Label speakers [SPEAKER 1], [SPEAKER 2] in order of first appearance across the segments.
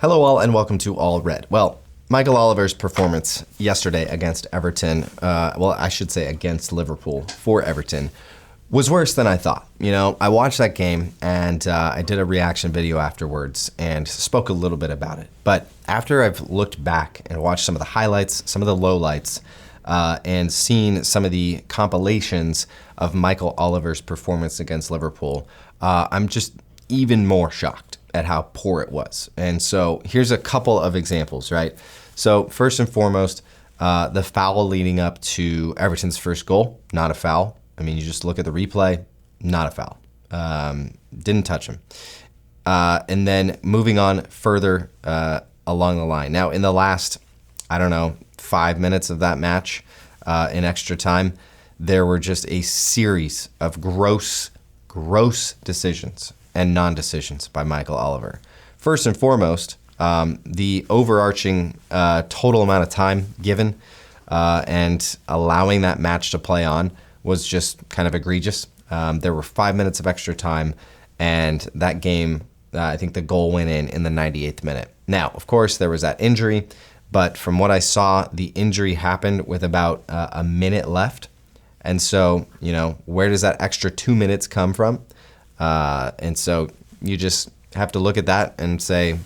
[SPEAKER 1] Hello all and welcome to All Red. Well, Michael Oliver's performance yesterday against Everton, I should say against Liverpool for Everton, was worse than I thought. You know, I watched that game and I did a reaction video afterwards and spoke a little bit about it. But after I've looked back and watched some of the highlights, some of the lowlights, and seen some of the compilations of Michael Oliver's performance against Liverpool, I'm just even more shocked at how poor it was. And so here's a couple of examples, right? So first and foremost, the foul leading up to Everton's first goal, not a foul. I mean, you just look at the replay, not a foul. Didn't touch him. And then moving on further along the line. Now, in the last, 5 minutes of that match in extra time, there were just a series of gross decisions and non-decisions by Michael Oliver. First and foremost, the overarching total amount of time given and allowing that match to play on was just kind of egregious. There were 5 minutes of extra time, and that game, I think the goal went in the 98th minute. Now, of course, there was that injury, but from what I saw, the injury happened with about a minute left. And so, where does that extra 2 minutes come from? And so you just have to look at that and say,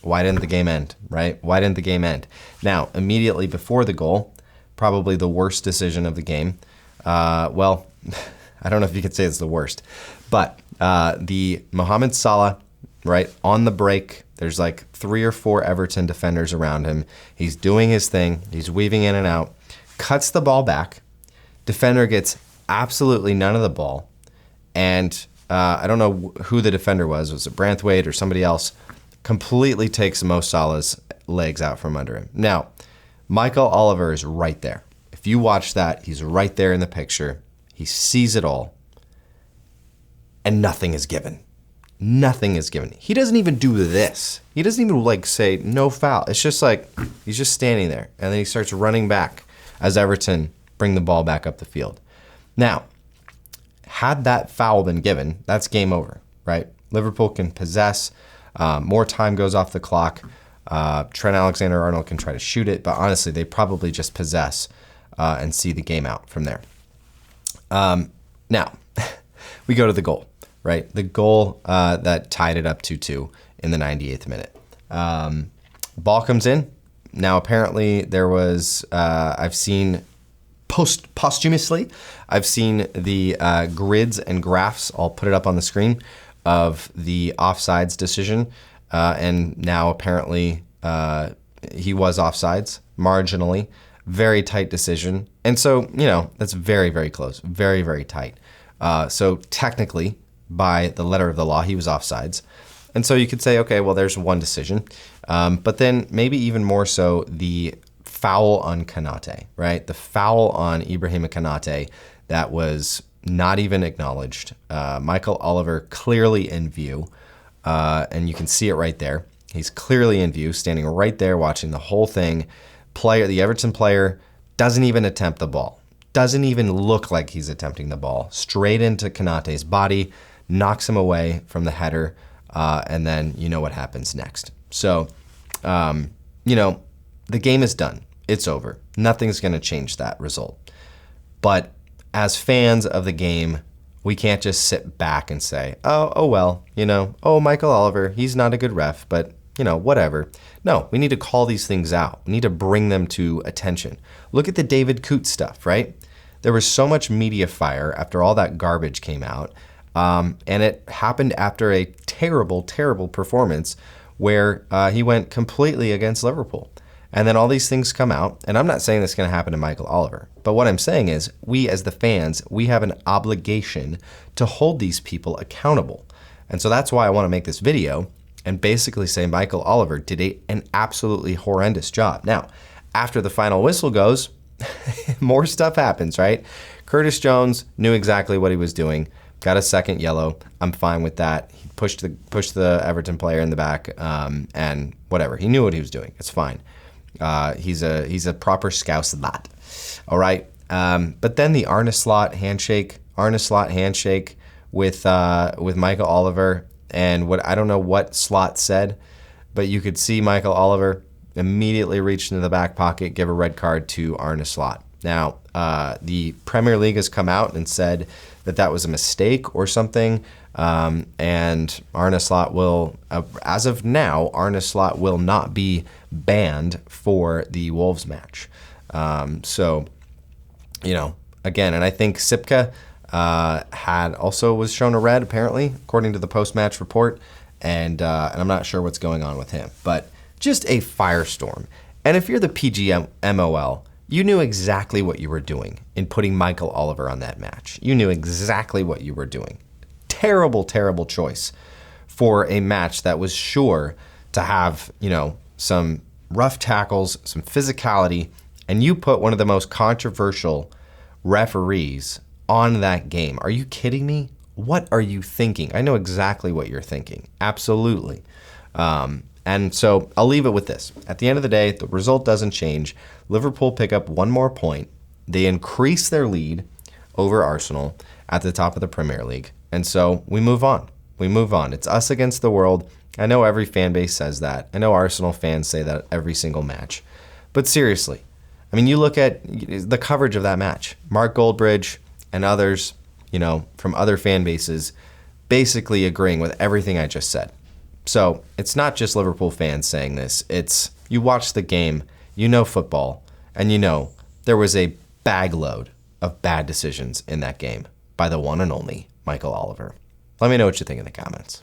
[SPEAKER 1] why didn't the game end, right? Why didn't the game end? Now, immediately before the goal, probably the worst decision of the game. I don't know if you could say it's the worst, but the Mohamed Salah, right, on the break, there's like 3 or 4 Everton defenders around him. He's doing his thing. He's weaving in and out, cuts the ball back. Defender gets absolutely none of the ball. And I don't know who the defender was. Was it Branthwaite or somebody else? Completely takes Mo Salah's legs out from under him. Now, Michael Oliver is right there. If you watch that, he's right there in the picture. He sees it all. And nothing is given. Nothing is given. He doesn't even do this. He doesn't even say no foul. It's just like he's just standing there. And then he starts running back as Everton bring the ball back up the field. Now, had that foul been given, that's game over, right? Liverpool can possess. More time goes off the clock. Trent Alexander-Arnold can try to shoot it, but honestly, they probably just possess and see the game out from there. Now, we go to the goal, right? The goal that tied it up 2-2 in the 98th minute. Ball comes in. Now, apparently, there was, I've seen posthumously, I've seen the grids and graphs, I'll put it up on the screen, of the offsides decision. And now apparently he was offsides, marginally. Very tight decision. And so, that's very, very close. Very, very tight. So technically, by the letter of the law, he was offsides. And so you could say, okay, well, there's one decision. But then maybe even more so the foul on Konate, right? The foul on Ibrahima Konate that was not even acknowledged. Michael Oliver clearly in view, and you can see it right there. He's clearly in view, standing right there watching the whole thing. The Everton player doesn't even attempt the ball. Doesn't even look like he's attempting the ball. Straight into Konate's body, knocks him away from the header, and then you know what happens next. So, the game is done. It's over. Nothing's going to change that result. But as fans of the game, we can't just sit back and say, Michael Oliver, he's not a good ref, but, whatever. No, we need to call these things out. We need to bring them to attention. Look at the David Coote stuff, right? There was so much media fire after all that garbage came out, and it happened after a terrible, terrible performance where he went completely against Liverpool. And then all these things come out, and I'm not saying that's going to happen to Michael Oliver, but what I'm saying is we as the fans, we have an obligation to hold these people accountable. And so that's why I want to make this video and basically say Michael Oliver did an absolutely horrendous job. Now, after the final whistle goes, more stuff happens, right? Curtis Jones knew exactly what he was doing, got a second yellow. I'm fine with that. He pushed the Everton player in the back, and whatever. He knew what he was doing. It's fine. He's a proper Scouse lad. All right. But then the Arne Slot handshake with Michael Oliver, and what I don't know what Slot said, but you could see Michael Oliver immediately reach into the back pocket, give a red card to Arne Slot. Now, the Premier League has come out and said that that was a mistake or something, and Arne Slot will, as of now, Arne Slot will not be banned for the Wolves match. So, you know, again, and I think Sipka was shown a red, apparently, according to the post-match report, and I'm not sure what's going on with him, but just a firestorm. And if you're the PGMOL, you knew exactly what you were doing in putting Michael Oliver on that match. You knew exactly what you were doing. Terrible, terrible choice for a match that was sure to have, you know, some rough tackles, some physicality, and you put one of the most controversial referees on that game. Are you kidding me? What are you thinking? I know exactly what you're thinking. Absolutely. And so I'll leave it with this. At the end of the day, the result doesn't change. Liverpool pick up one more point. They increase their lead over Arsenal at the top of the Premier League. And so we move on. We move on. It's us against the world. I know every fan base says that. I know Arsenal fans say that every single match. But seriously, I mean, you look at the coverage of that match. Mark Goldbridge and others, you know, from other fan bases, basically agreeing with everything I just said. So it's not just Liverpool fans saying this. It's, you watch the game, you know football, and you know there was a bag load of bad decisions in that game by the one and only Michael Oliver. Let me know what you think in the comments.